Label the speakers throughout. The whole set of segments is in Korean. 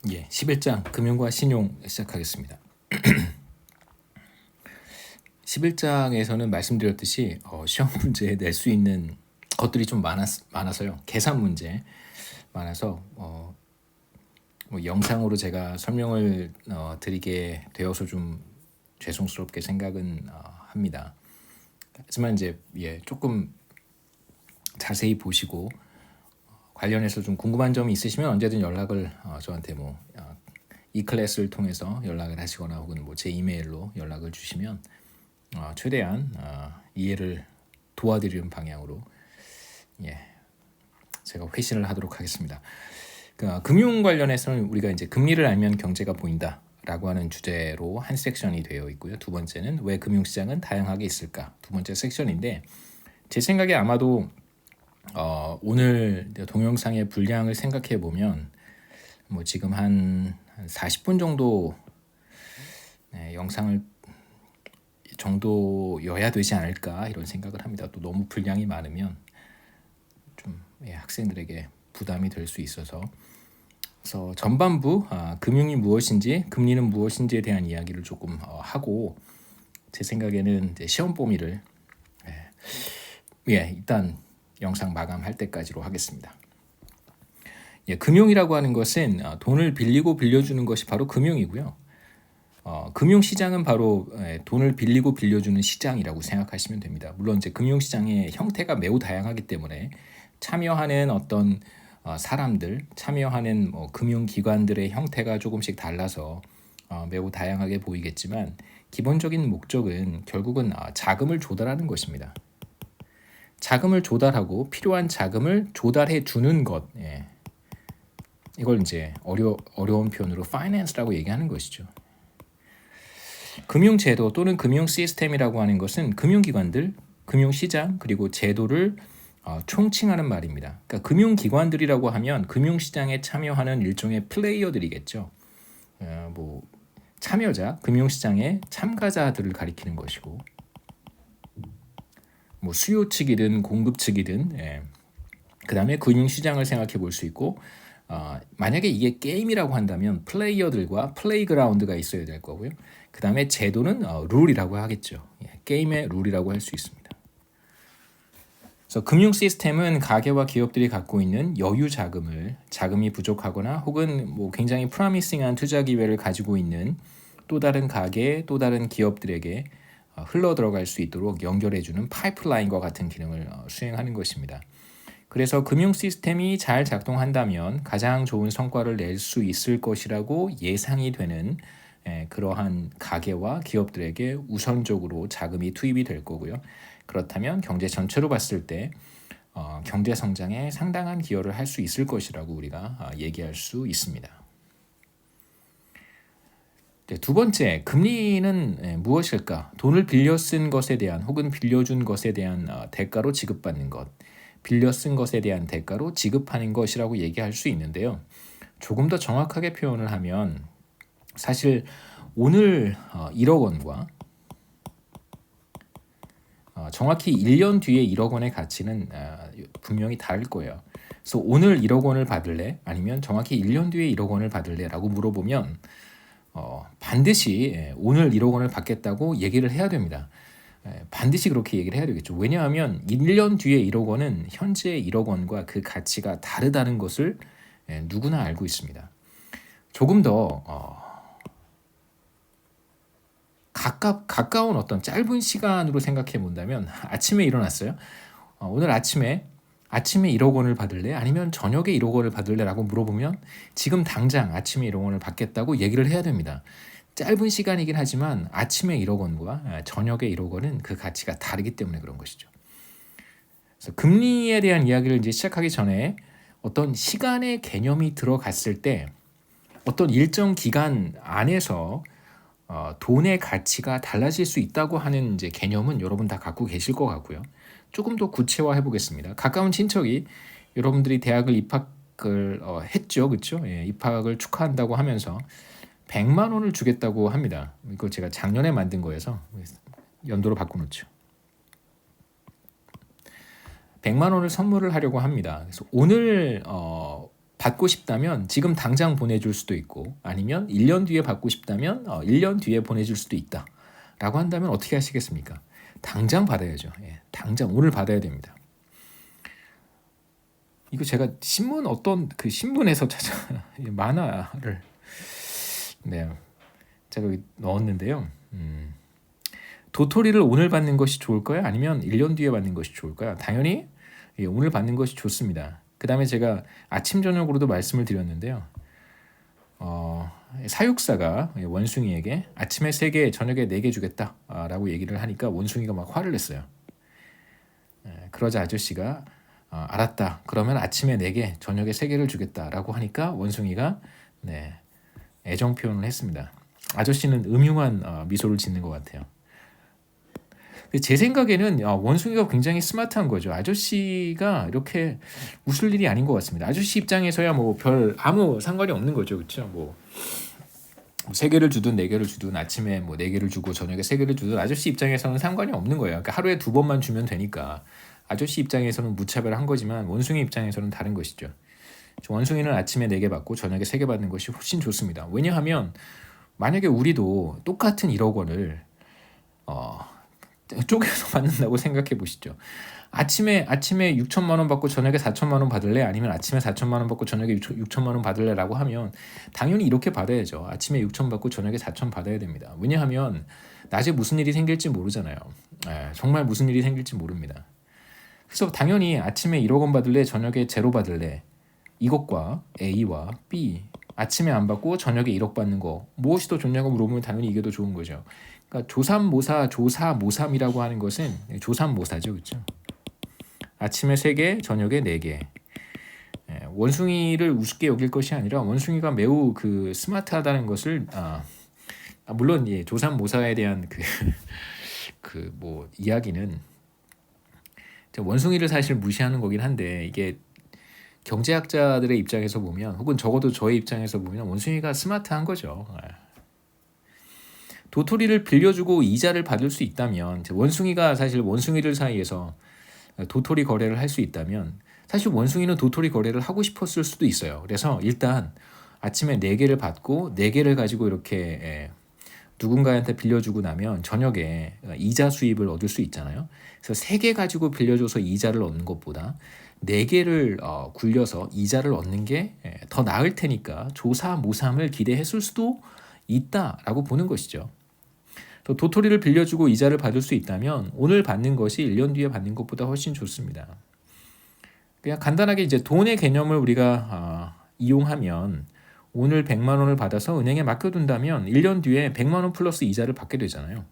Speaker 1: 11장 금융과 신용 시작하겠습니다. 11장에서는 말씀드렸듯이 시험 문제에 낼 수 있는 것들이 좀 많아서요. 계산 문제 많아서 뭐 영상으로 제가 설명을 드리게 되어서 좀 죄송스럽게 생각은 합니다. 하지만 이제 조금 자세히 보시고 관련해서 좀 궁금한 점이 있으시면 언제든 연락을 저한테 이 클래스를 통해서 연락을 하시거나 혹은 제 이메일로 연락을 주시면 최대한 이해를 도와드리는 방향으로 제가 회신을 하도록 하겠습니다. 금융 관련해서는 우리가 이제 금리를 알면 경제가 보인다라고 하는 주제로 한 섹션이 되어 있고요. 두 번째는 왜 금융시장은 다양하게 있을까? 두 번째 섹션인데 제 생각에 아마도 오늘 동영상의 분량을 생각해 보면 지금 한 40분 정도 영상을 정도여야 되지 않을까 이런 생각을 합니다. 또 너무 분량이 많으면 좀 학생들에게 부담이 될 수 있어서 그래서 전반부 금융이 무엇인지 금리는 무엇인지에 대한 이야기를 조금 하고 제 생각에는 이제 시험 범위를 일단 영상 마감할 때까지로 하겠습니다. 금융이라고 하는 것은 돈을 빌리고 빌려주는 것이 바로 금융이고요. 금융시장은 바로 돈을 빌리고 빌려주는 시장이라고 생각하시면 됩니다. 물론 이제 금융시장의 형태가 매우 다양하기 때문에 참여하는 어떤 사람들, 참여하는 금융기관들의 형태가 조금씩 달라서 매우 다양하게 보이겠지만 기본적인 목적은 결국은 자금을 조달하는 것입니다. 자금을 조달하고 필요한 자금을 조달해 주는 것, 이걸 이제 어려운 표현으로 파이낸스라고 얘기하는 것이죠. 금융제도 또는 금융 시스템이라고 하는 것은 금융기관들, 금융시장 그리고 제도를 총칭하는 말입니다. 그러니까 금융기관들이라고 하면 금융시장에 참여하는 일종의 플레이어들이겠죠. 참여자, 금융시장의 참가자들을 가리키는 것이고 수요 측이든 공급 측이든 그 다음에 금융시장을 생각해 볼 수 있고 만약에 이게 게임이라고 한다면 플레이어들과 플레이그라운드가 있어야 될 거고요. 그 다음에 제도는 룰이라고 하겠죠. 게임의 룰이라고 할 수 있습니다. 그래서 금융 시스템은 가계와 기업들이 갖고 있는 여유 자금이 부족하거나 혹은 굉장히 프로미싱한 투자 기회를 가지고 있는 또 다른 가계, 또 다른 기업들에게 흘러 들어갈 수 있도록 연결해주는 파이프라인과 같은 기능을 수행하는 것입니다. 그래서 금융 시스템이 잘 작동한다면 가장 좋은 성과를 낼 수 있을 것이라고 예상이 되는 그러한 가계와 기업들에게 우선적으로 자금이 투입이 될 거고요. 그렇다면 경제 전체로 봤을 때 경제 성장에 상당한 기여를 할 수 있을 것이라고 우리가 얘기할 수 있습니다. 두 번째, 금리는 무엇일까? 돈을 빌려 쓴 것에 대한 혹은 빌려준 것에 대한 대가로 지급받는 것, 빌려 쓴 것에 대한 대가로 지급하는 것이라고 얘기할 수 있는데요. 조금 더 정확하게 표현을 하면 사실 오늘 1억 원과 정확히 1년 뒤에 1억 원의 가치는 분명히 다를 거예요. 그래서 오늘 1억 원을 받을래? 아니면 정확히 1년 뒤에 1억 원을 받을래? 라고 물어보면 반드시 오늘 1억 원을 받겠다고 얘기를 해야 됩니다. 반드시 그렇게 얘기를 해야 되겠죠. 왜냐하면 1년 뒤에 1억 원은 현재 1억 원과 그 가치가 다르다는 것을 누구나 알고 있습니다. 조금 더 가까운 어떤 짧은 시간으로 생각해 본다면 아침에 일어났어요. 오늘 아침에 1억 원을 받을래? 아니면 저녁에 1억 원을 받을래? 라고 물어보면 지금 당장 아침에 1억 원을 받겠다고 얘기를 해야 됩니다. 짧은 시간이긴 하지만 아침에 1억 원과 저녁에 1억 원은 그 가치가 다르기 때문에 그런 것이죠. 그래서 금리에 대한 이야기를 이제 시작하기 전에 어떤 시간의 개념이 들어갔을 때 어떤 일정 기간 안에서 돈의 가치가 달라질 수 있다고 하는 이제 개념은 여러분 다 갖고 계실 것 같고요. 조금 더 구체화해 보겠습니다. 가까운 친척이 여러분들이 대학을 입학을 했죠, 그렇죠? 입학을 축하한다고 하면서 100만 원을 주겠다고 합니다. 이거 제가 작년에 만든 거여서 연도로 바꿔놓죠. 100만 원을 선물을 하려고 합니다. 그래서 오늘 받고 싶다면 지금 당장 보내줄 수도 있고 아니면 1년 뒤에 받고 싶다면 1년 뒤에 보내줄 수도 있다 라고 한다면 어떻게 하시겠습니까? 당장 받아야죠. 예, 당장 오늘 받아야 됩니다. 이거 제가 신문 어떤 그 신문에서 찾아 만화를 네 제가 여기 넣었는데요. 도토리를 오늘 받는 것이 좋을까요? 아니면 1년 뒤에 받는 것이 좋을까요? 당연히 오늘 받는 것이 좋습니다. 그 다음에 제가 아침 저녁으로도 말씀을 드렸는데요. 사육사가 원숭이에게 아침에 3개 저녁에 4개 주겠다라고 얘기를 하니까 원숭이가 막 화를 냈어요. 그러자 아저씨가 알았다. 그러면 아침에 4개 저녁에 3개를 주겠다라고 하니까 원숭이가 애정 표현을 했습니다. 아저씨는 음흉한 미소를 짓는 것 같아요. 제 생각에는 원숭이가 굉장히 스마트한 거죠. 아저씨가 이렇게 웃을 일이 아닌 것 같습니다. 아저씨 입장에서야 뭐 별 아무 상관이 없는 거죠, 그렇죠? 뭐 3개를 주든 4개를 주든 아침에 뭐 4개를 주고 저녁에 3개를 주든 아저씨 입장에서는 상관이 없는 거예요. 그러니까 하루에 2번만 주면 되니까 아저씨 입장에서는 무차별한 거지만 원숭이 입장에서는 다른 것이죠. 원숭이는 아침에 4개 받고 저녁에 3개 받는 것이 훨씬 좋습니다. 왜냐하면 만약에 우리도 똑같은 1억 원을 쪼개서 받는다고 생각해 보시죠. 아침에 6천만 원 받고 저녁에 4천만 원 받을래? 아니면 아침에 4천만 원 받고 저녁에 6천만 원 받을래라고 하면 당연히 이렇게 받아야죠. 아침에 6천 받고 저녁에 4천 받아야 됩니다. 왜냐하면 낮에 무슨 일이 생길지 모르잖아요. 정말 무슨 일이 생길지 모릅니다. 그래서 당연히 아침에 1억 원 받을래? 저녁에 제로 받을래? 이것과 A와 B 아침에 안 받고 저녁에 1억 받는 거 무엇이 더 좋냐고 물어보면 당연히 이게 더 좋은 거죠. 그러니까 조삼모사, 조사모삼이라고 하는 것은 조삼모사죠, 그렇죠? 아침에 3개, 저녁에 4개. 원숭이를 우습게 여길 것이 아니라 원숭이가 매우 그 스마트하다는 것을 물론 조삼모사에 대한 그 뭐 이야기는 원숭이를 사실 무시하는 거긴 한데 이게 경제학자들의 입장에서 보면 혹은 적어도 저의 입장에서 보면 원숭이가 스마트한 거죠. 도토리를 빌려주고 이자를 받을 수 있다면 원숭이가 사실 원숭이들 사이에서 도토리 거래를 할 수 있다면 사실 원숭이는 도토리 거래를 하고 싶었을 수도 있어요. 그래서 일단 아침에 4개를 받고 4개를 가지고 이렇게 누군가한테 빌려주고 나면 저녁에 이자 수입을 얻을 수 있잖아요. 그래서 3개 가지고 빌려줘서 이자를 얻는 것보다 4개를 굴려서 이자를 얻는 게 더 나을 테니까 조사모삼을 기대했을 수도 있다라고 보는 것이죠. 또 도토리를 빌려주고 이자를 받을 수 있다면 오늘 받는 것이 1년 뒤에 받는 것보다 훨씬 좋습니다. 그냥 간단하게 이제 돈의 개념을 우리가 이용하면 오늘 100만 원을 받아서 은행에 맡겨둔다면 1년 뒤에 100만 원 플러스 이자를 받게 되잖아요.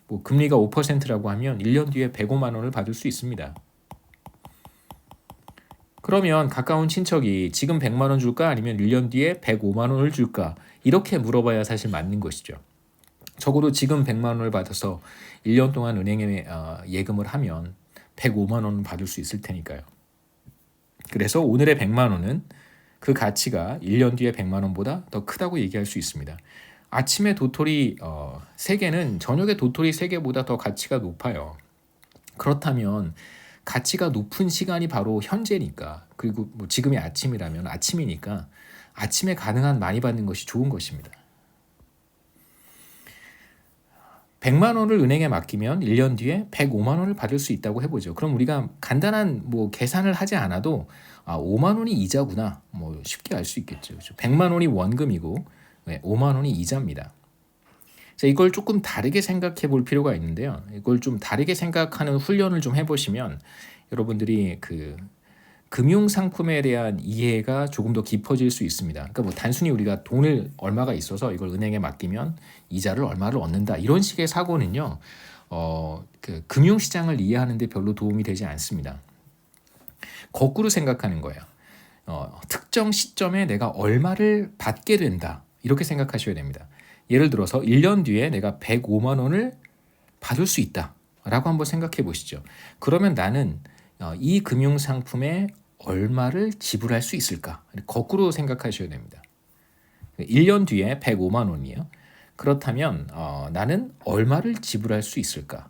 Speaker 1: 뭐 금리가 5%라고 하면 1년 뒤에 105만 원을 받을 수 있습니다. 그러면 가까운 친척이 지금 100만 원 줄까 아니면 1년 뒤에 105만 원을 줄까 이렇게 물어봐야 사실 맞는 것이죠. 적어도 지금 100만 원을 받아서 1년 동안 은행에 예금을 하면 105만 원을 받을 수 있을 테니까요. 그래서 오늘의 100만 원은 그 가치가 1년 뒤에 100만 원보다 더 크다고 얘기할 수 있습니다. 아침에 도토리 3개는 저녁에 도토리 3개보다 더 가치가 높아요. 그렇다면 가치가 높은 시간이 바로 현재니까 그리고 뭐 지금이 아침이라면 아침이니까 아침에 가능한 많이 받는 것이 좋은 것입니다. 100만 원을 은행에 맡기면 1년 뒤에 105만 원을 받을 수 있다고 해보죠. 그럼 우리가 간단한 뭐 계산을 하지 않아도 5만 원이 이자구나 뭐 쉽게 알 수 있겠죠. 그렇죠? 100만 원이 원금이고 5만 원이 이자입니다. 자, 이걸 조금 다르게 생각해 볼 필요가 있는데요. 이걸 좀 다르게 생각하는 훈련을 좀 해보시면 여러분들이 그 금융 상품에 대한 이해가 조금 더 깊어질 수 있습니다. 그러니까 뭐 단순히 우리가 돈을 얼마가 있어서 이걸 은행에 맡기면 이자를 얼마를 얻는다 이런 식의 사고는요, 그 금융 시장을 이해하는 데 별로 도움이 되지 않습니다. 거꾸로 생각하는 거예요. 특정 시점에 내가 얼마를 받게 된다 이렇게 생각하셔야 됩니다. 예를 들어서 1년 뒤에 내가 105만 원을 받을 수 있다 라고 한번 생각해 보시죠. 그러면 나는 이 금융상품에 얼마를 지불할 수 있을까? 거꾸로 생각하셔야 됩니다. 1년 뒤에 105만 원이에요. 그렇다면 나는 얼마를 지불할 수 있을까?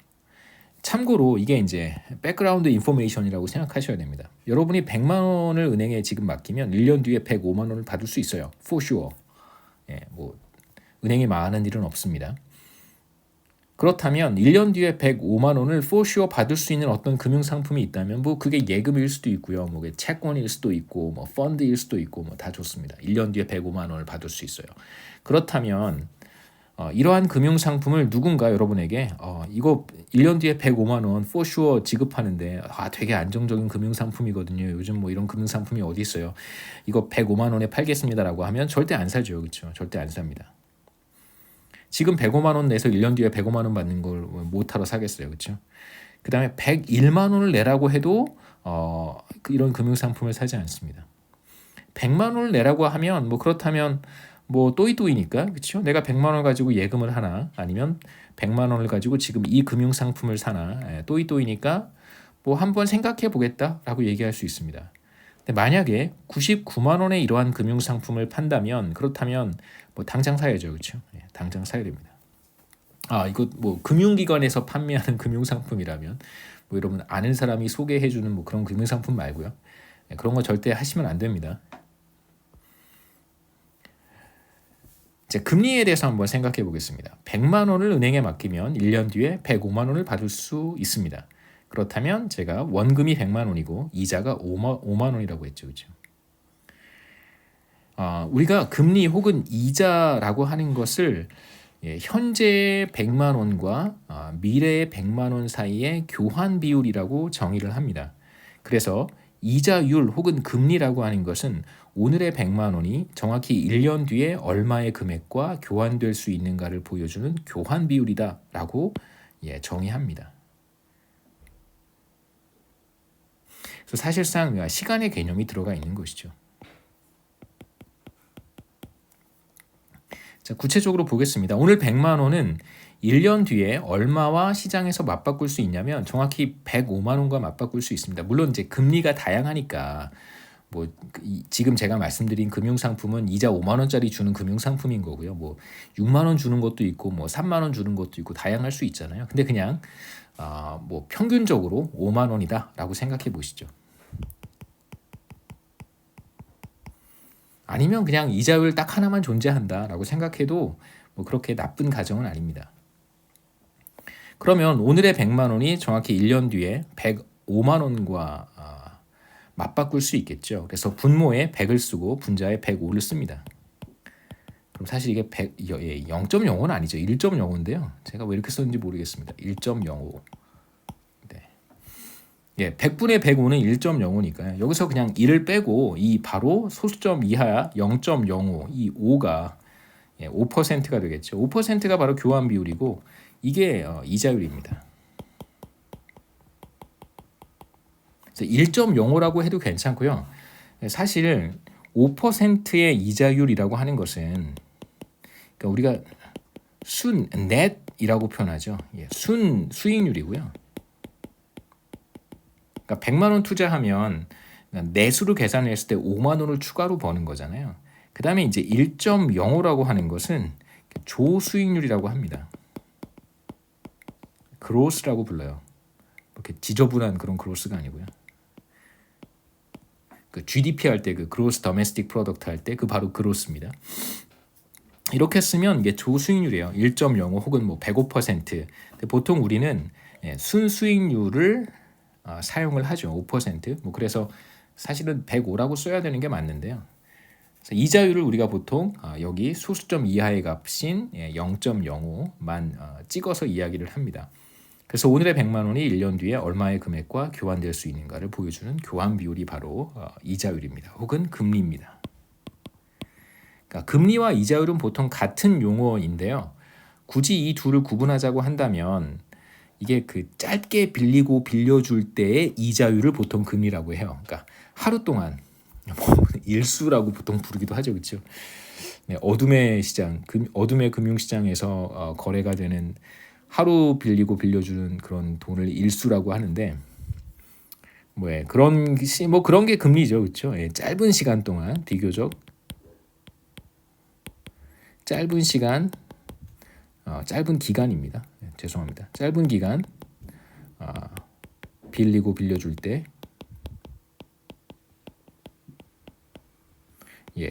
Speaker 1: 참고로 이게 이제 백그라운드 인포메이션이라고 생각하셔야 됩니다. 여러분이 100만 원을 은행에 지금 맡기면 1년 뒤에 105만 원을 받을 수 있어요. For sure. 예, 뭐 은행이 망하는 일은 없습니다. 그렇다면 1년 뒤에 105만 원을 for sure 받을 수 있는 어떤 금융 상품이 있다면 뭐 그게 예금일 수도 있고요. 뭐 채권일 수도 있고 뭐 펀드일 수도 있고 뭐 다 좋습니다. 1년 뒤에 105만 원을 받을 수 있어요. 그렇다면 이러한 금융 상품을 누군가 여러분에게 이거 1년 뒤에 105만 원 for sure 지급하는데 되게 안정적인 금융 상품이거든요. 요즘 뭐 이런 금융 상품이 어디 있어요. 이거 105만 원에 팔겠습니다라고 하면 절대 안 사죠. 그렇죠? 절대 안 삽니다. 지금 105만 원 내서 1년 뒤에 105만 원 받는 걸 못하러 사겠어요. 그렇죠? 그다음에 101만 원을 내라고 해도 이런 금융 상품을 사지 않습니다. 100만 원을 내라고 하면 뭐 그렇다면 뭐 또이또이니까 그렇죠? 내가 100만 원 가지고 예금을 하나 아니면 100만 원을 가지고 지금 이 금융 상품을 사나 또이또이니까 뭐 한번 생각해 보겠다라고 얘기할 수 있습니다. 근데 만약에 99만 원에 이러한 금융 상품을 판다면 그렇다면 뭐 당장 사야죠. 그렇죠? 당장 사야 됩니다. 이거 뭐 금융기관에서 판매하는 금융 상품이라면 뭐 여러분 아는 사람이 소개해 주는 뭐 그런 금융 상품 말고요. 그런 거 절대 하시면 안 됩니다. 이제 금리에 대해서 한번 생각해 보겠습니다. 100만 원을 은행에 맡기면 1년 뒤에 105만 원을 받을 수 있습니다. 그렇다면 제가 원금이 100만 원이고 이자가 5만 원이라고 했죠. 그렇죠? 우리가 금리 혹은 이자라고 하는 것을 현재 100만 원과 미래의 100만 원 사이의 교환 비율이라고 정의를 합니다. 그래서 이자율 혹은 금리라고 하는 것은 오늘의 100만 원이 정확히 1년 뒤에 얼마의 금액과 교환될 수 있는가를 보여주는 교환 비율이다라고 정의합니다. 그래서 사실상 시간의 개념이 들어가 있는 것이죠. 자, 구체적으로 보겠습니다. 오늘 100만 원은 1년 뒤에 얼마와 시장에서 맞바꿀 수 있냐면 정확히 105만 원과 맞바꿀 수 있습니다. 물론 이제 금리가 다양하니까 뭐 지금 제가 말씀드린 금융 상품은 이자 5만 원짜리 주는 금융 상품인 거고요. 뭐 6만 원 주는 것도 있고 뭐 3만 원 주는 것도 있고 다양할 수 있잖아요. 근데 그냥 뭐 평균적으로 5만 원이다라고 생각해 보시죠. 아니면 그냥 이자율 딱 하나만 존재한다라고 생각해도 뭐 그렇게 나쁜 가정은 아닙니다. 그러면 오늘의 100만 원이 정확히 1년 뒤에 105만 원과 맞바꿀 수 있겠죠. 그래서 분모에 100을 쓰고 분자에 105를 씁니다. 그럼 사실 이게 0.05는 아니죠. 1.05인데요. 제가 왜 이렇게 썼는지 모르겠습니다. 1.05. 네. 100분의 105는 1.05니까요. 여기서 그냥 1을 빼고 이 바로 소수점 이하 0.05, 이 5가 5%가 되겠죠. 5%가 바로 교환 비율이고 이게 이자율입니다. 1.05라고 해도 괜찮고요. 사실 5%의 이자율이라고 하는 것은 그러니까 우리가 순 넷이라고 표현하죠. 순 수익률이고요. 그러니까 100만 원 투자하면 내수로 계산했을 때 5만 원을 추가로 버는 거잖아요. 그 다음에 이제 1.05라고 하는 것은 조수익률이라고 합니다. 그로스라고 불러요. 이렇게 지저분한 그런 그로스가 아니고요. 그 GDP 할 때 그 그로스 더메스틱 프로덕트 할 때 그 바로 그로스입니다. 이렇게 쓰면 이게 조수익률이에요. 1.05 혹은 뭐 105%. 근데 보통 우리는 순수익률을 사용을 하죠. 5%. 뭐 그래서 사실은 105라고 써야 되는 게 맞는데요. 그래서 이자율을 우리가 보통 여기 소수점 이하의 값인 0.05만 찍어서 이야기를 합니다. 그래서 오늘의 100만 원이 1년 뒤에 얼마의 금액과 교환될 수 있는가를 보여주는 교환 비율이 바로 이자율입니다. 혹은 금리입니다. 그러니까 금리와 이자율은 보통 같은 용어인데요. 굳이 이 둘을 구분하자고 한다면 이게 그 짧게 빌리고 빌려줄 때의 이자율을 보통 금리라고 해요. 그러니까 하루 동안 일수라고 보통 부르기도 하죠, 그렇죠? 네, 어둠의 시장, 어둠의 금융시장에서 거래가 되는 하루 빌리고 빌려주는 그런 돈을 일수라고 하는데 그런 게 금리죠, 그렇죠? 짧은 시간 동안 비교적 짧은 시간 짧은 기간입니다. 죄송합니다. 짧은 기간 빌리고 빌려줄 때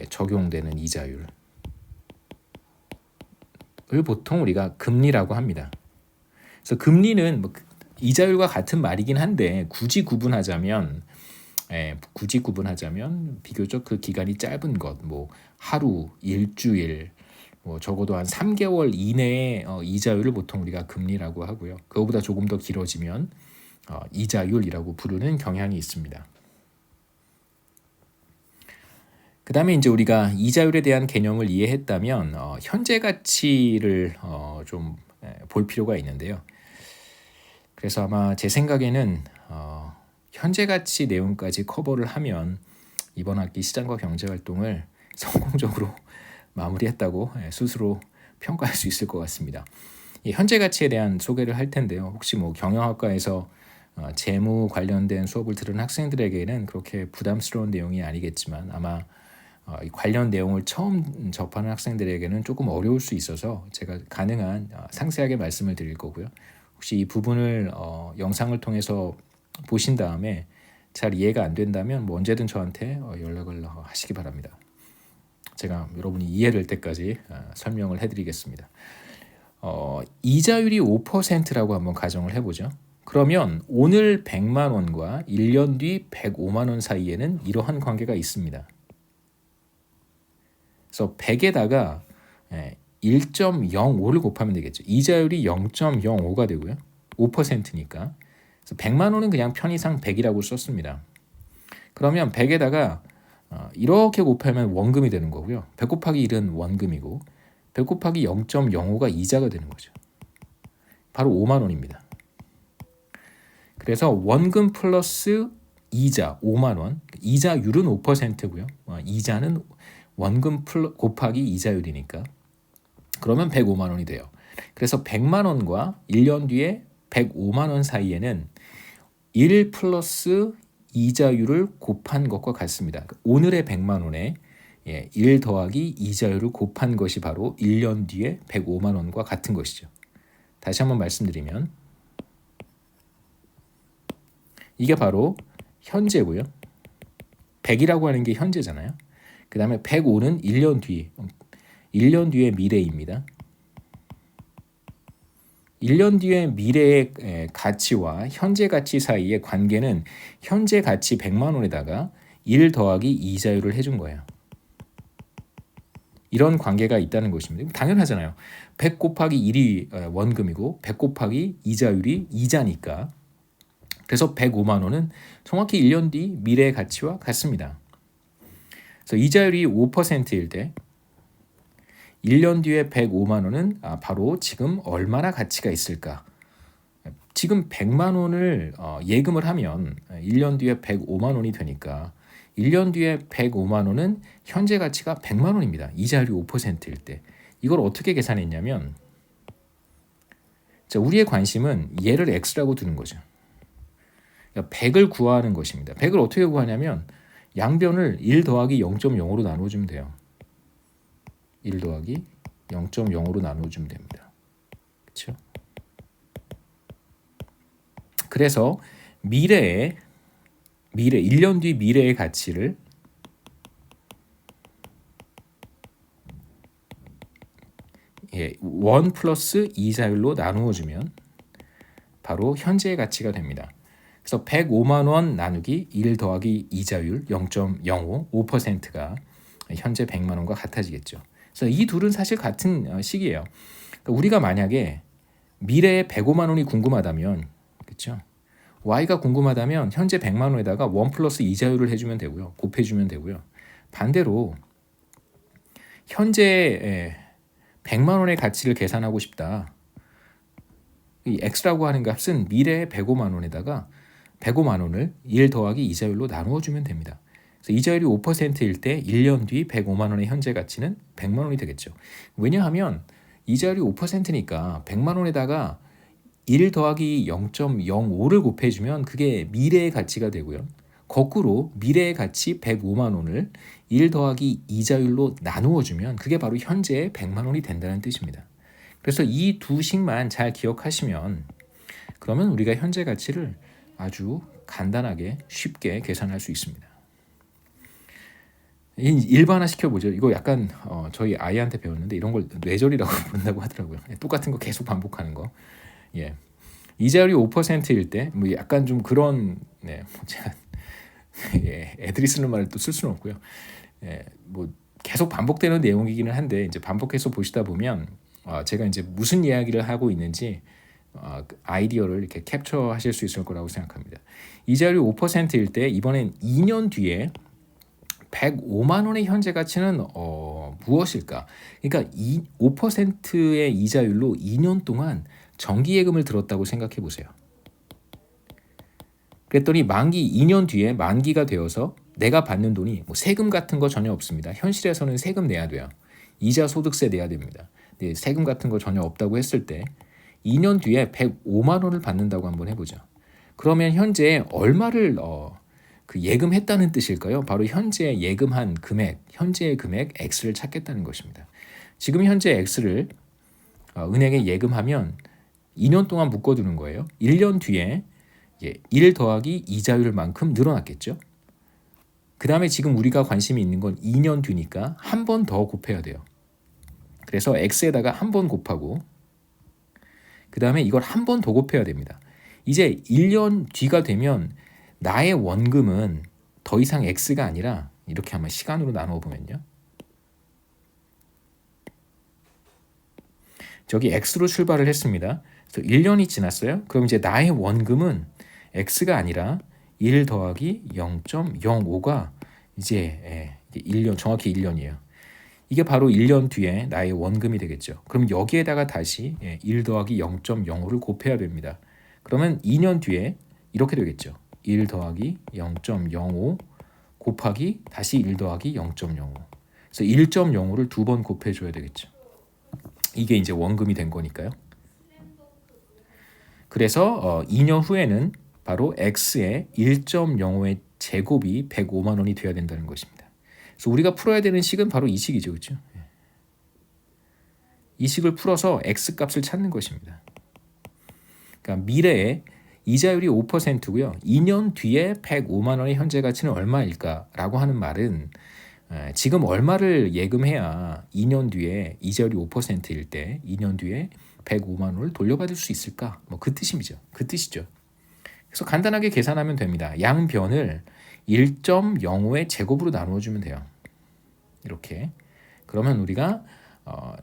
Speaker 1: 적용되는 이자율을 보통 우리가 금리라고 합니다. 그래서 금리는 뭐 이자율과 같은 말이긴 한데 굳이 구분하자면 비교적 그 기간이 짧은 것, 뭐 하루, 일주일, 뭐 적어도 한 3개월 이내의 이자율을 보통 우리가 금리라고 하고요. 그거보다 조금 더 길어지면 이자율이라고 부르는 경향이 있습니다. 그 다음에 이제 우리가 이자율에 대한 개념을 이해했다면 현재 가치를 좀 볼 필요가 있는데요. 그래서 아마 제 생각에는 현재 가치 내용까지 커버를 하면 이번 학기 시장과 경제 활동을 성공적으로 마무리했다고 스스로 평가할 수 있을 것 같습니다. 현재 가치에 대한 소개를 할 텐데요. 혹시 뭐 경영학과에서 재무 관련된 수업을 들은 학생들에게는 그렇게 부담스러운 내용이 아니겠지만 아마 이 관련 내용을 처음 접하는 학생들에게는 조금 어려울 수 있어서 제가 가능한 상세하게 말씀을 드릴 거고요. 혹시 이 부분을 영상을 통해서 보신 다음에 잘 이해가 안 된다면 뭐 언제든 저한테 연락을 하시기 바랍니다. 제가 여러분이 이해될 때까지 설명을 해드리겠습니다. 이자율이 5%라고 한번 가정을 해보죠. 그러면 오늘 100만 원과 1년 뒤 105만 원 사이에는 이러한 관계가 있습니다. 그래서 100에다가 1.05를 곱하면 되겠죠. 이자율이 0.05가 되고요. 5%니까. 그래서 100만 원은 그냥 편의상 100이라고 썼습니다. 그러면 100에다가 이렇게 곱하면 원금이 되는 거고요. 100 곱하기 1은 원금이고 100 곱하기 0.05가 이자가 되는 거죠. 바로 5만 원입니다. 그래서 원금 플러스 이자 5만 원. 이자율은 5%고요. 이자는 원금 곱하기 이자율이니까 그러면 105만 원이 돼요. 그래서 100만 원과 1년 뒤에 105만 원 사이에는 1 플러스 이자율을 곱한 것과 같습니다. 오늘의 100만 원에 1 더하기 이자율을 곱한 것이 바로 1년 뒤에 105만 원과 같은 것이죠. 다시 한번 말씀드리면 이게 바로 현재고요. 100이라고 하는 게 현재잖아요. 그 다음에 105는 1년 뒤의 미래입니다. 1년 뒤의 미래의 가치와 현재 가치 사이의 관계는 현재 가치 100만 원에다가 1 더하기 이자율을 해준 거예요. 이런 관계가 있다는 것입니다. 당연하잖아요. 100 곱하기 1이 원금이고 100 곱하기 이자율이 이자니까. 그래서 105만 원은 정확히 1년 뒤 미래의 가치와 같습니다. 그래서 이자율이 5%일 때 1년 뒤에 105만 원은 바로 지금 얼마나 가치가 있을까? 지금 100만 원을 예금을 하면 1년 뒤에 105만 원이 되니까 1년 뒤에 105만 원은 현재 가치가 100만 원입니다. 이자율이 5%일 때. 이걸 어떻게 계산했냐면 우리의 관심은 얘를 x라고 두는 거죠. 그러니까 100을 구하는 것입니다. 100을 어떻게 구하냐면 양변을 1 더하기 0.05로 나누어주면 돼요. 1 더하기 0.05로 나누어주면 됩니다. 그렇죠? 그래서 1년 뒤 미래의 가치를 원 플러스 이자율로 나누어주면 바로 현재의 가치가 됩니다. 그래서 105만 원 나누기 1 더하기 이자율 0.05, 5%가 현재 100만 원과 같아지겠죠. 그래서 이 둘은 사실 같은 식이에요. 그러니까 우리가 만약에 미래에 105만 원이 궁금하다면, 그렇죠? Y가 궁금하다면 현재 100만 원에다가 1 플러스 이자율을 해주면 되고요. 곱해주면 되고요. 반대로 현재 100만 원의 가치를 계산하고 싶다. 이 X라고 하는 값은 미래의 105만 원에다가 105만 원을 1 더하기 이자율로 나누어주면 됩니다. 그래서 이자율이 5%일 때 1년 뒤 105만 원의 현재 가치는 100만 원이 되겠죠. 왜냐하면 이자율이 5%니까 100만 원에다가 1 더하기 0.05를 곱해주면 그게 미래의 가치가 되고요. 거꾸로 미래의 가치 105만 원을 1 더하기 이자율로 나누어주면 그게 바로 현재의 100만 원이 된다는 뜻입니다. 그래서 이 두 식만 잘 기억하시면 그러면 우리가 현재 가치를 아주 간단하게 쉽게 계산할 수 있습니다. 일반화 시켜보죠. 이거 약간 저희 아이한테 배웠는데 이런 걸 뇌절이라고 부른다고 하더라고요. 똑같은 거 계속 반복하는 거. 예. 이자율이 5%일 때 뭐 약간 좀 그런 제가 예, 애들이 쓰는 말을 또 쓸 수는 없고요. 예, 뭐 계속 반복되는 내용이기는 한데 이제 반복해서 보시다 보면 제가 이제 무슨 이야기를 하고 있는지 아이디어를 이렇게 캡처하실 수 있을 거라고 생각합니다. 이자율이 5%일 때 이번엔 2년 뒤에 105만 원의 현재 가치는 무엇일까? 그러니까 5%의 이자율로 2년 동안 정기예금을 들었다고 생각해 보세요. 그랬더니 만기 2년 뒤에 만기가 되어서 내가 받는 돈이 뭐 세금 같은 거 전혀 없습니다. 현실에서는 세금 내야 돼요. 이자 소득세 내야 됩니다. 근데 세금 같은 거 전혀 없다고 했을 때 2년 뒤에 105만 원을 받는다고 한번 해보죠. 그러면 현재 얼마를 그 예금했다는 뜻일까요? 바로 현재 예금한 금액, 현재의 금액 X를 찾겠다는 것입니다. 지금 현재 X를 은행에 예금하면 2년 동안 묶어두는 거예요. 1년 뒤에 1 더하기 이자율만큼 늘어났겠죠. 그 다음에 지금 우리가 관심이 있는 건 2년 뒤니까 한 번 더 곱해야 돼요. 그래서 X에다가 한 번 곱하고 그 다음에 이걸 한 번 더 곱해야 됩니다. 이제 1년 뒤가 되면 나의 원금은 더 이상 X가 아니라 이렇게 한번 시간으로 나누어 보면요. 저기 X로 출발을 했습니다. 그래서 1년이 지났어요. 그럼 이제 나의 원금은 X가 아니라 1 더하기 0.05가 이제 1년, 정확히 1년이에요. 이게 바로 1년 뒤에 나의 원금이 되겠죠. 그럼 여기에다가 다시 1 더하기 0.05를 곱해야 됩니다. 그러면 2년 뒤에 이렇게 되겠죠. 1 더하기 0.05 곱하기 다시 1 더하기 0.05. 그래서 1.05를 두 번 곱해줘야 되겠죠. 이게 이제 원금이 된 거니까요. 그래서 2년 후에는 바로 X의 1.05의 제곱이 105만 원이 돼야 된다는 것입니다. 그래서 우리가 풀어야 되는 식은 바로 이 식이죠. 그렇죠? 이 식을 풀어서 X 값을 찾는 것입니다. 그러니까 미래에 이자율이 5%고요. 2년 뒤에 105만 원의 현재 가치는 얼마일까라고 하는 말은 지금 얼마를 예금해야 2년 뒤에 이자율이 5%일 때 2년 뒤에 105만 원을 돌려받을 수 있을까? 뭐 그 뜻이죠. 그 뜻이죠. 그래서 간단하게 계산하면 됩니다. 양변을 1.05의 제곱으로 나누어 주면 돼요. 이렇게. 그러면 우리가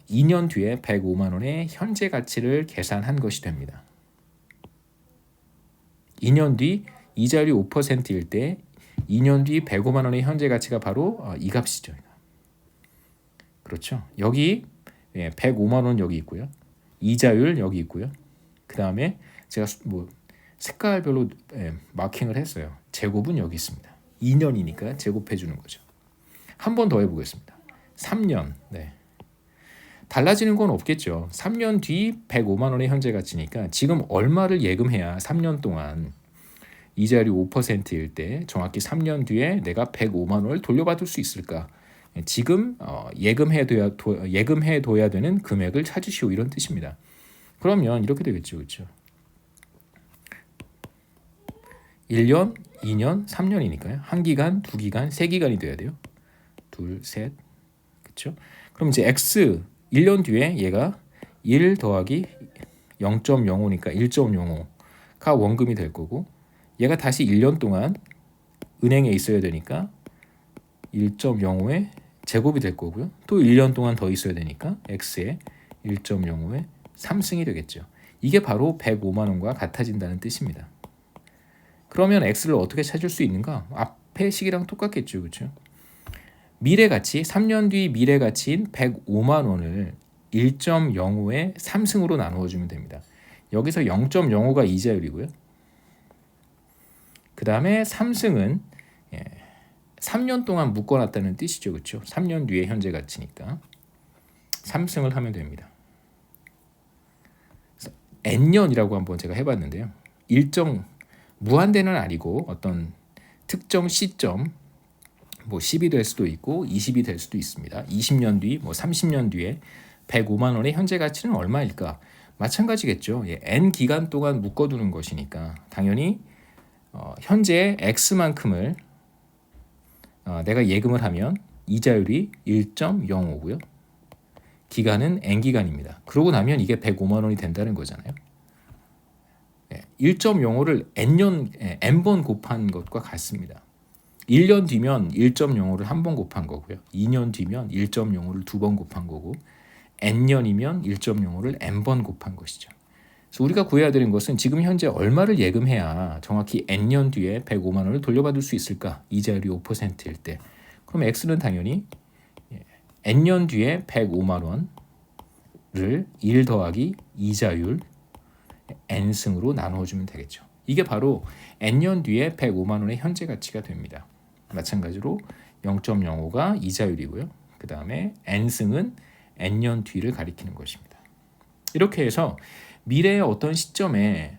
Speaker 1: 2년 뒤에 105만 원의 현재 가치를 계산한 것이 됩니다. 2년 뒤 이자율이 5%일 때 2년 뒤 105만 원의 현재 가치가 바로 이 값이죠. 그렇죠. 여기 105만 원 여기 있고요. 이자율 여기 있고요. 그 다음에 제가 뭐 색깔별로 마킹을 했어요. 제곱은 여기 있습니다. 2년이니까 제곱해 주는 거죠. 한 번 더 해보겠습니다. 3년. 네. 달라지는 건 없겠죠. 3년 뒤 105만 원의 현재 가치니까 지금 얼마를 예금해야 3년 동안 이자율이 5%일 때 정확히 3년 뒤에 내가 105만 원을 돌려받을 수 있을까? 지금 예금해둬야 되는 금액을 찾으시오 이런 뜻입니다. 그러면 이렇게 되겠죠. 그렇죠? 1년, 2년, 3년이니까요. 한 기간, 두 기간, 세 기간이 돼야 돼요. 둘, 셋. 그렇죠? 그럼 이제 X 1년 뒤에 얘가 1 더하기 0.05니까 1.05가 원금이 될 거고 얘가 다시 1년 동안 은행에 있어야 되니까 1.05의 제곱이 될 거고요. 또 1년 동안 더 있어야 되니까 X의 1.05의 3승이 되겠죠. 이게 바로 105만 원과 같아진다는 뜻입니다. 그러면 X를 어떻게 찾을 수 있는가? 앞의 식이랑 똑같겠죠. 그렇죠? 미래 가치, 3년 뒤 미래 가치인 105만 원을 1.05의 3승으로 나누어 주면 됩니다. 여기서 0.05가 이자율이고요. 그 다음에 3승은 3년 동안 묶어놨다는 뜻이죠. 그렇죠? 3년 뒤에 현재 가치니까 3승을 하면 됩니다. N년이라고 한번 제가 해봤는데요. 일정 무한대는 아니고 어떤 특정 시점 뭐 10이 될 수도 있고 20이 될 수도 있습니다. 20년 뒤, 뭐 30년 뒤에 105만 원의 현재 가치는 얼마일까? 마찬가지겠죠. 예, n 기간 동안 묶어두는 것이니까 당연히 현재 x만큼을 내가 예금을 하면 이자율이 1.05고요. 기간은 n 기간입니다. 그러고 나면 이게 105만 원이 된다는 거잖아요. 1.05를 n번 곱한 것과 같습니다. 1년 뒤면 1.05를 한 번 곱한 거고요. 2년 뒤면 1.05를 두 번 곱한 거고 n년이면 1.05를 n번 곱한 것이죠. 그래서 우리가 구해야 되는 것은 지금 현재 얼마를 예금해야 정확히 n년 뒤에 105만 원을 돌려받을 수 있을까? 이자율이 5%일 때. 그럼 x는 당연히 n년 뒤에 105만 원을 1 더하기 이자율 n승으로 나누어주면 되겠죠. 이게 바로 n년 뒤에 105만 원의 현재 가치가 됩니다. 마찬가지로 0.05가 이자율이고요. 그 다음에 n승은 n년 뒤를 가리키는 것입니다. 이렇게 해서 미래의 어떤 시점에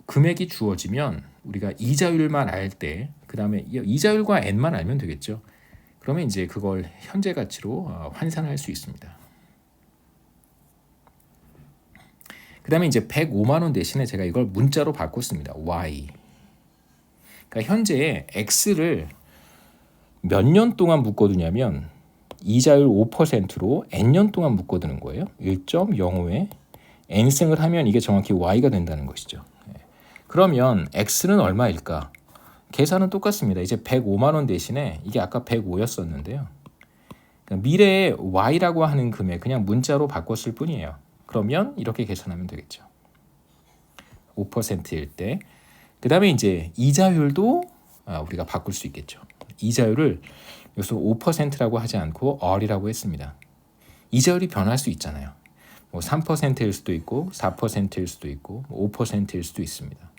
Speaker 1: 금액이 주어지면 우리가 이자율만 알 때, 그 다음에 이자율과 n만 알면 되겠죠. 그러면 이제 그걸 현재 가치로 환산할 수 있습니다. 그 다음에 이제 105만 원 대신에 제가 이걸 문자로 바꿨습니다. y. 그러니까 현재 x를 몇 년 동안 묶어두냐면 이자율 5%로 n년 동안 묶어두는 거예요. 1.05에 n승을 하면 이게 정확히 y가 된다는 것이죠. 그러면 x는 얼마일까? 계산은 똑같습니다. 이제 105만 원 대신에 이게 아까 105였었는데요. 그러니까 미래의 y라고 하는 금액 그냥 문자로 바꿨을 뿐이에요. 그러면 이렇게 계산하면 되겠죠. 5%일 때. 그 다음에 이제 이자율도 우리가 바꿀 수 있겠죠. 이자율을 여기서 5%라고 하지 않고 R이라고 했습니다. 이자율이 변할 수 있잖아요. 3%일 수도 있고 4%일 수도 있고 5%일 수도 있습니다.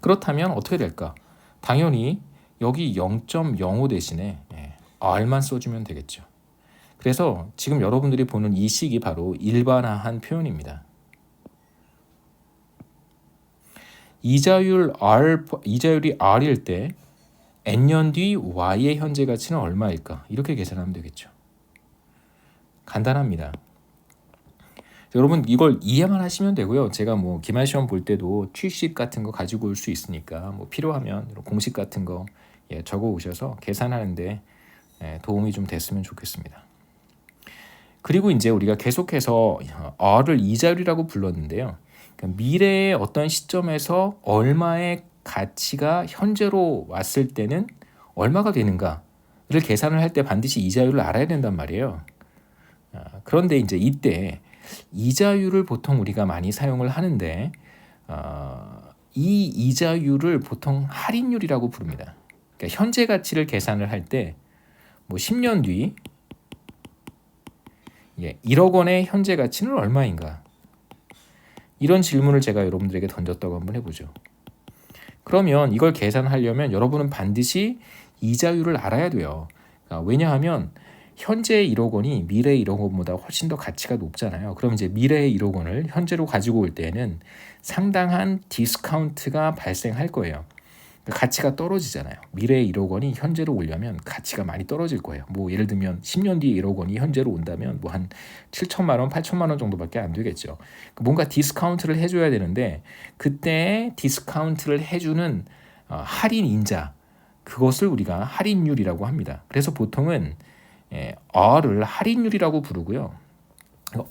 Speaker 1: 그렇다면 어떻게 될까? 당연히 여기 0.05 대신에 R만 써주면 되겠죠. 그래서 지금 여러분들이 보는 이 식이 바로 일반화한 표현입니다. 이자율이 R일 때 n년 뒤 Y의 현재 가치는 얼마일까? 이렇게 계산하면 되겠죠. 간단합니다. 여러분 이걸 이해만 하시면 되고요. 제가 기말 시험 볼 때도 취식 같은 거 가지고 올 수 있으니까 필요하면 공식 같은 거 적어 오셔서 계산하는데 도움이 좀 됐으면 좋겠습니다. 그리고 이제 우리가 계속해서 R을 이자율이라고 불렀는데요. 그러니까 미래의 어떤 시점에서 얼마의 가치가 현재로 왔을 때는 얼마가 되는가를 계산을 할 때 반드시 이자율을 알아야 된단 말이에요. 그런데 이제 이때 이자율을 보통 우리가 많이 사용을 하는데 이 이자율을 보통 할인율이라고 부릅니다. 그러니까 현재 가치를 계산을 할 때 10년 뒤 1억 원의 현재 가치는 얼마인가? 이런 질문을 제가 여러분들에게 던졌다고 한번 해보죠. 그러면 이걸 계산하려면 여러분은 반드시 이자율을 알아야 돼요. 왜냐하면 현재의 1억 원이 미래의 1억 원보다 훨씬 더 가치가 높잖아요. 그럼 이제 미래의 1억 원을 현재로 가지고 올 때는 상당한 디스카운트가 발생할 거예요. 가치가 떨어지잖아요. 미래의 1억 원이 현재로 오려면 가치가 많이 떨어질 거예요. 예를 들면 10년 뒤에 1억 원이 현재로 온다면 한 7천만 원, 8천만 원 정도밖에 안 되겠죠. 뭔가 디스카운트를 해줘야 되는데 그때 디스카운트를 해주는 할인 인자, 그것을 우리가 할인율이라고 합니다. 그래서 보통은 R을 할인율이라고 부르고요.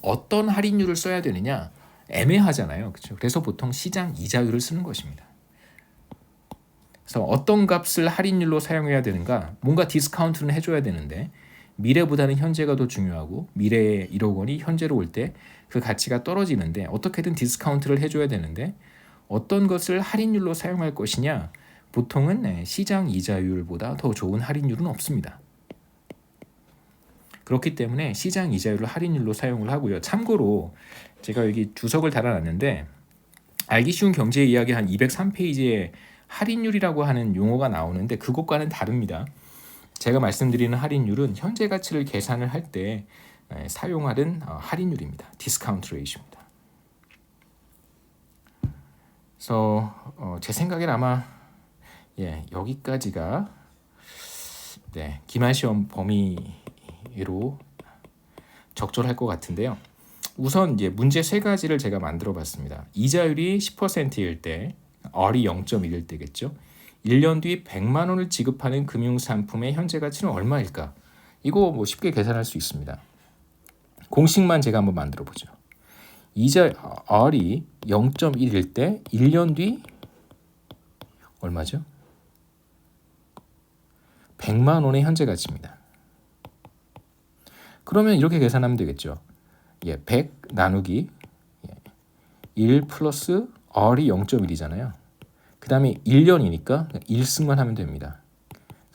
Speaker 1: 어떤 할인율을 써야 되느냐 애매하잖아요. 그렇죠? 그래서 보통 시장 이자율을 쓰는 것입니다. 그래서 어떤 값을 할인율로 사용해야 되는가? 뭔가 디스카운트는 해줘야 되는데 미래보다는 현재가 더 중요하고 미래의 1억 원이 현재로 올 때 그 가치가 떨어지는데 어떻게든 디스카운트를 해줘야 되는데 어떤 것을 할인율로 사용할 것이냐? 보통은 시장 이자율보다 더 좋은 할인율은 없습니다. 그렇기 때문에 시장 이자율을 할인율로 사용을 하고요. 참고로 제가 여기 주석을 달아놨는데 알기 쉬운 경제 이야기 한 203페이지에 할인율이라고 하는 용어가 나오는데 그것과는 다릅니다. 제가 말씀드리는 할인율은 현재 가치를 계산을 할 때 사용하는 할인율입니다. 디스카운트 레이쇼입니다. 그래서 제 생각엔 아마 여기까지가 기말 시험 범위로 적절할 것 같은데요. 우선 이제 문제 세 가지를 제가 만들어 봤습니다. 이자율이 10%일 때, R이 0.1일 때겠죠. 1년 뒤 100만 원을 지급하는 금융 상품의 현재 가치는 얼마일까? 이거 뭐 쉽게 계산할 수 있습니다. 공식만 제가 한번 만들어 보죠. 이자 R이 0.1일 때 1년 뒤 얼마죠? 100만 원의 현재 가치입니다. 그러면 이렇게 계산하면 되겠죠. 100 나누기 1 플러스 R이 0.1이잖아요. 그 다음에 1년이니까 1승만 하면 됩니다.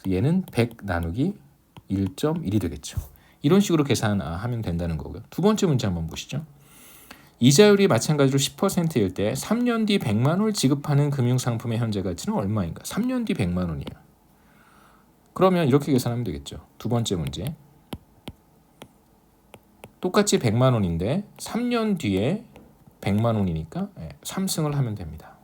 Speaker 1: 얘는 100 나누기 1.1이 되겠죠. 이런 식으로 계산하면 된다는 거고요. 두 번째 문제 한번 보시죠. 이자율이 마찬가지로 10%일 때 3년 뒤 100만 원을 지급하는 금융상품의 현재 가치는 얼마인가? 3년 뒤 100만 원이에요. 그러면 이렇게 계산하면 되겠죠. 두 번째 문제. 똑같이 100만 원인데 3년 뒤에 100만 원이니까 3승을 하면 됩니다.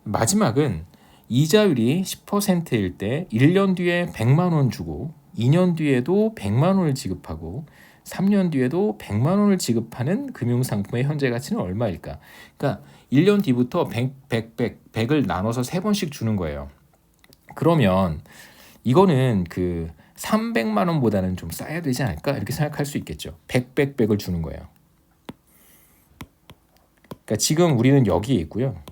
Speaker 1: 마지막은 이자율이 10%일 때 1년 뒤에 100만 원 주고 2년 뒤에도 100만 원을 지급하고 3년 뒤에도 100만 원을 지급하는 금융상품의 현재 가치는 얼마일까? 그러니까 1년 뒤부터 100을 나눠서 3번씩 주는 거예요. 그러면 이거는 그 300만 원보다는 좀 싸야 되지 않을까? 이렇게 생각할 수 있겠죠. 100을 주는 거예요. 그러니까 지금 우리는 여기에 있고요.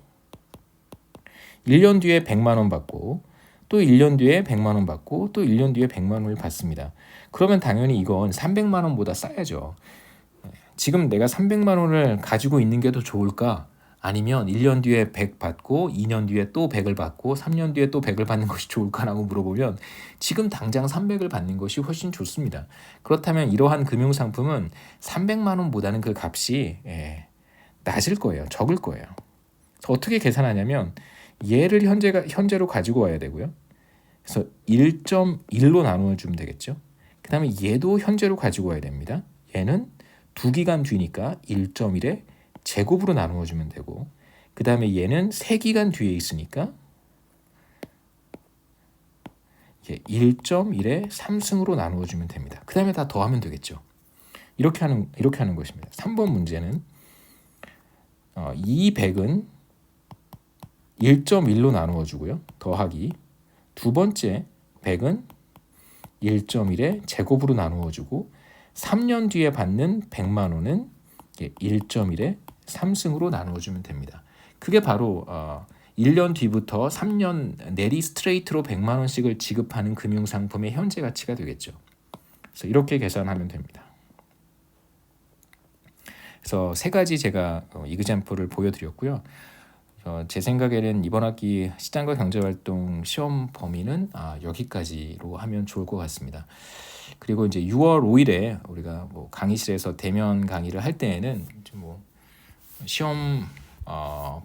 Speaker 1: 1년 뒤에 100만 원 받고 또 1년 뒤에 100만 원 받고 또 1년 뒤에 100만 원을 받습니다. 그러면 당연히 이건 300만 원보다 싸야죠. 지금 내가 300만 원을 가지고 있는 게 더 좋을까? 아니면 1년 뒤에 100 받고 2년 뒤에 또 100을 받고 3년 뒤에 또 100을 받는 것이 좋을까라고 물어보면 지금 당장 300을 받는 것이 훨씬 좋습니다. 그렇다면 이러한 금융상품은 300만 원보다는 그 값이 낮을 거예요. 적을 거예요. 그래서 어떻게 계산하냐면 얘를 현재로 가지고 와야 되고요. 그래서 1.1로 나누어 주면 되겠죠. 그 다음에 얘도 현재로 가지고 와야 됩니다. 얘는 2기간 뒤니까 1.1에 제곱으로 나누어 주면 되고 그 다음에 얘는 3기간 뒤에 있으니까 1.1에 3승으로 나누어 주면 됩니다. 그 다음에 다 더하면 되겠죠. 이렇게 하는 것입니다. 3번 문제는 이 100은 1.1로 나누어 주고요. 더하기 두 번째 100은 1.1에 제곱으로 나누어 주고 3년 뒤에 받는 100만 원은 1.1에 3승으로 나누어 주면 됩니다. 그게 바로 1년 뒤부터 3년 내리 스트레이트로 100만 원씩을 지급하는 금융상품의 현재 가치가 되겠죠. 그래서 이렇게 계산하면 됩니다. 그래서 세 가지 제가 이그젬플을 보여드렸고요. 제 생각에는 이번 학기 시장과 경제활동 시험 범위는 여기까지로 하면 좋을 것 같습니다. 그리고 이제 6월 5일에 우리가 뭐 강의실에서 대면 강의를 할 때에는 뭐 시험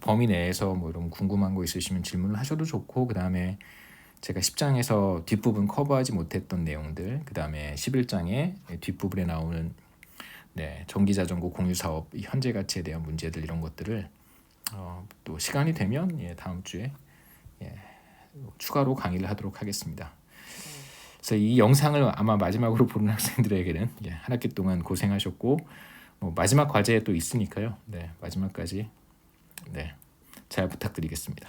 Speaker 1: 범위 내에서 뭐 이런 궁금한 거 있으시면 질문을 하셔도 좋고 그 다음에 제가 10장에서 뒷부분 커버하지 못했던 내용들 그 다음에 11장의 뒷부분에 나오는 전기자전거 공유사업 현재 가치에 대한 문제들 이런 것들을 또 시간이 되면 다음 주에 추가로 강의를 하도록 하겠습니다. 그래서 이 영상을 아마 마지막으로 보는 학생들에게는 한 학기 동안 고생하셨고 마지막 과제에 또 있으니까요. 마지막까지 잘 부탁드리겠습니다.